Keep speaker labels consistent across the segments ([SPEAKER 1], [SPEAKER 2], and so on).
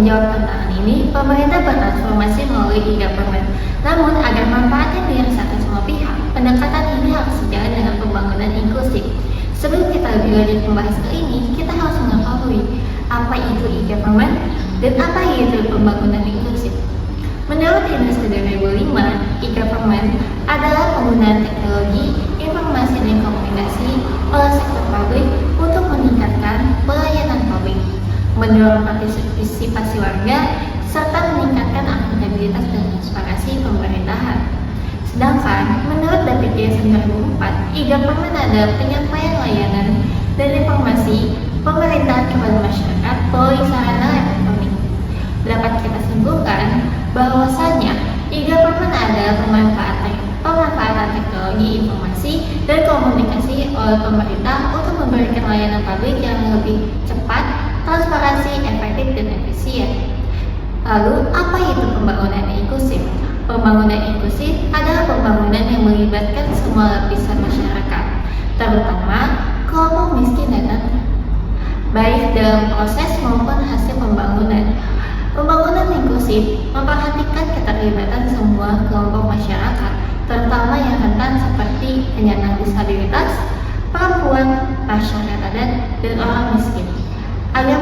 [SPEAKER 1] menjawab tantangan ini, pemerintah bertransformasi melalui e-government. Namun, agar manfaatnya dirasakan semua pihak, pendekatan ini harus sejalan dengan pembangunan inklusif. Sebelum kita lebih lanjut membahas ke ini, kita harus mengetahui apa itu e-government dan apa itu pembangunan inklusif. Menurut Industri 2005, e-government adalah penggunaan teknologi, informasi dan komunikasi oleh sektor publik untuk meningkatkan pelayanan publik, mendorong partisipasi warga, serta meningkatkan akuntabilitas dan transparansi pemerintahan. Sedangkan, menurut BPJS 2004, e-government adalah penyampaian layanan dan informasi pemerintahan kepada masyarakat melalui sarana elektronik. Dapat kita simpulkan bahwasanya e-government adalah pemanfaatan teknologi informasi dan komunikasi oleh pemerintah untuk memberikan layanan publik yang lebih cepat, transparansi, efektif, dan efisien. Lalu, apa itu pembangunan inklusif? Pembangunan inklusif adalah pembangunan yang melibatkan semua lapisan masyarakat, terutama kelompok miskin dan rentan, baik dalam proses maupun hasil pembangunan. Pembangunan inklusif memperhatikan keterlibatan semua kelompok masyarakat, terutama yang rentan seperti penyandang disabilitas, perempuan, masyarakat adat, dan orang miskin, agar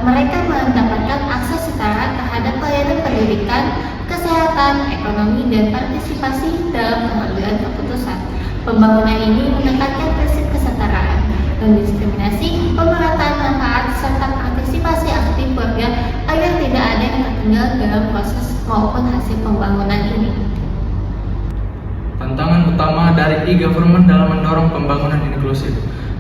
[SPEAKER 1] mereka mendapatkan akses setara terhadap pelayanan pendidikan, kesehatan, ekonomi, dan partisipasi dalam pengambilan keputusan. Pembangunan ini menekankan prinsip kesetaraan, non-diskriminasi, pemerataan manfaat, serta partisipasi aktif warga agar tidak ada yang tertinggal dalam proses maupun hasil pembangunan ini.
[SPEAKER 2] Tantangan utama dari e-government dalam mendorong pembangunan inklusif.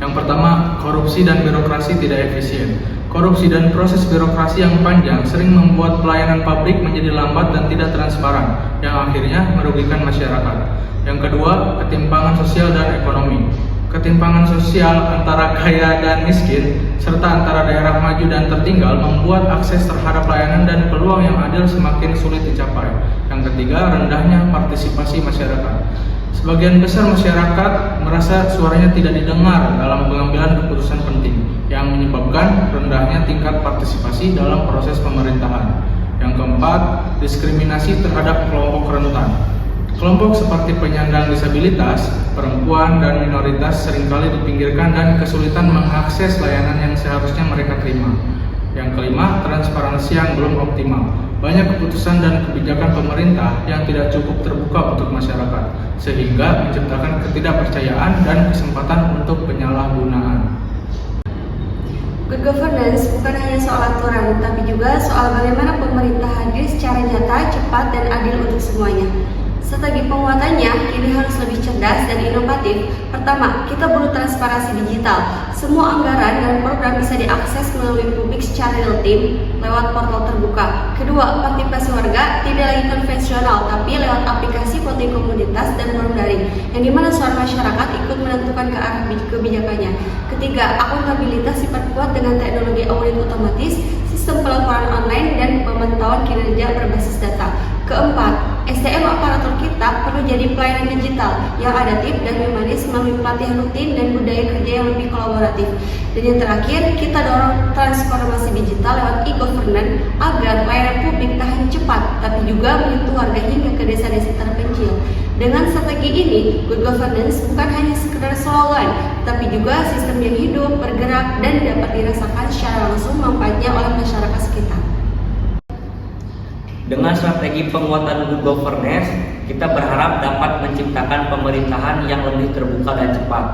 [SPEAKER 2] Yang pertama, korupsi dan birokrasi tidak efisien. Korupsi dan proses birokrasi yang panjang sering membuat pelayanan publik menjadi lambat dan tidak transparan, yang akhirnya merugikan masyarakat. Yang kedua, ketimpangan sosial dan ekonomi. Ketimpangan sosial antara kaya dan miskin, serta antara daerah maju dan tertinggal membuat akses terhadap layanan dan peluang yang adil semakin sulit dicapai. Yang ketiga, rendahnya partisipasi masyarakat. Sebagian besar masyarakat merasa suaranya tidak didengar dalam pengambilan keputusan penting, yang menyebabkan rendahnya tingkat partisipasi dalam proses pemerintahan. Yang keempat, diskriminasi terhadap kelompok rentan. Kelompok seperti penyandang disabilitas, perempuan, dan minoritas seringkali dipinggirkan dan kesulitan mengakses layanan yang seharusnya mereka terima. Yang kelima, transparansi yang belum optimal. Banyak keputusan dan kebijakan pemerintah yang tidak cukup terbuka untuk masyarakat, sehingga menciptakan ketidakpercayaan dan kesempatan untuk penyalahgunaan.
[SPEAKER 3] Good governance bukan hanya soal aturan, tapi juga soal bagaimana pemerintah hadir secara nyata, cepat, dan adil untuk semuanya. Strategi penguatannya kini harus lebih cerdas dan inovatif. Pertama, kita perlu transparansi digital. Semua anggaran dan program bisa diakses melalui publik secara real time lewat portal terbuka. Kedua, partisipasi warga tidak lagi konvensional, tapi lewat aplikasi voting komunitas dan forum daring, yang dimana suara masyarakat ikut menentukan ke arah kebijakannya. Ketiga, akuntabilitas diperkuat dengan teknologi audit otomatis, sistem pelaporan online, dan pemantauan kinerja berbasis data. Keempat, SDM aparatur kita perlu jadi pelayanan digital yang adaptif dan humanis melalui pelatihan rutin dan budaya kerja yang lebih kolaboratif. Dan yang terakhir, kita dorong transformasi digital lewat e-government agar pelayanan publik tak hanya cepat, tapi juga menyentuh warga hingga ke desa-desa terpencil. Dengan strategi ini, good governance bukan hanya sekedar slogan, tapi juga sistem yang hidup, bergerak, dan dapat dirasakan secara langsung manfaatnya oleh masyarakat sekitar.
[SPEAKER 4] Dengan strategi penguatan good governance, kita berharap dapat menciptakan pemerintahan yang lebih terbuka dan cepat.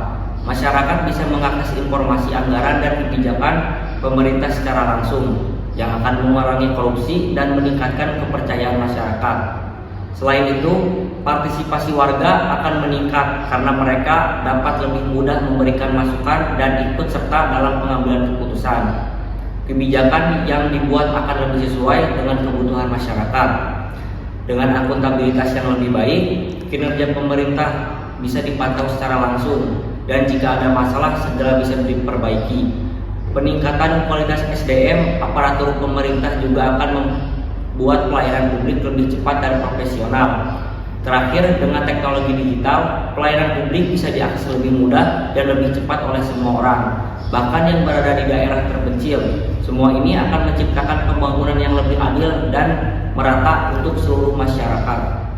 [SPEAKER 4] Masyarakat bisa mengakses informasi anggaran dan kebijakan pemerintah secara langsung, yang akan mengurangi korupsi dan meningkatkan kepercayaan masyarakat. Selain itu, partisipasi warga akan meningkat karena mereka dapat lebih mudah memberikan masukan dan ikut serta dalam pengambilan keputusan. Kebijakan yang dibuat akan lebih sesuai dengan kebutuhan masyarakat. Dengan akuntabilitas yang lebih baik, kinerja pemerintah bisa dipantau secara langsung, dan jika ada masalah segera bisa diperbaiki. Peningkatan kualitas SDM aparatur pemerintah juga akan membuat pelayanan publik lebih cepat dan profesional. Terakhir, dengan teknologi digital, pelayanan publik bisa diakses lebih mudah dan lebih cepat oleh semua orang. bahkan yang berada di daerah terpencil. Semua ini akan menciptakan pembangunan yang lebih adil dan merata untuk seluruh masyarakat.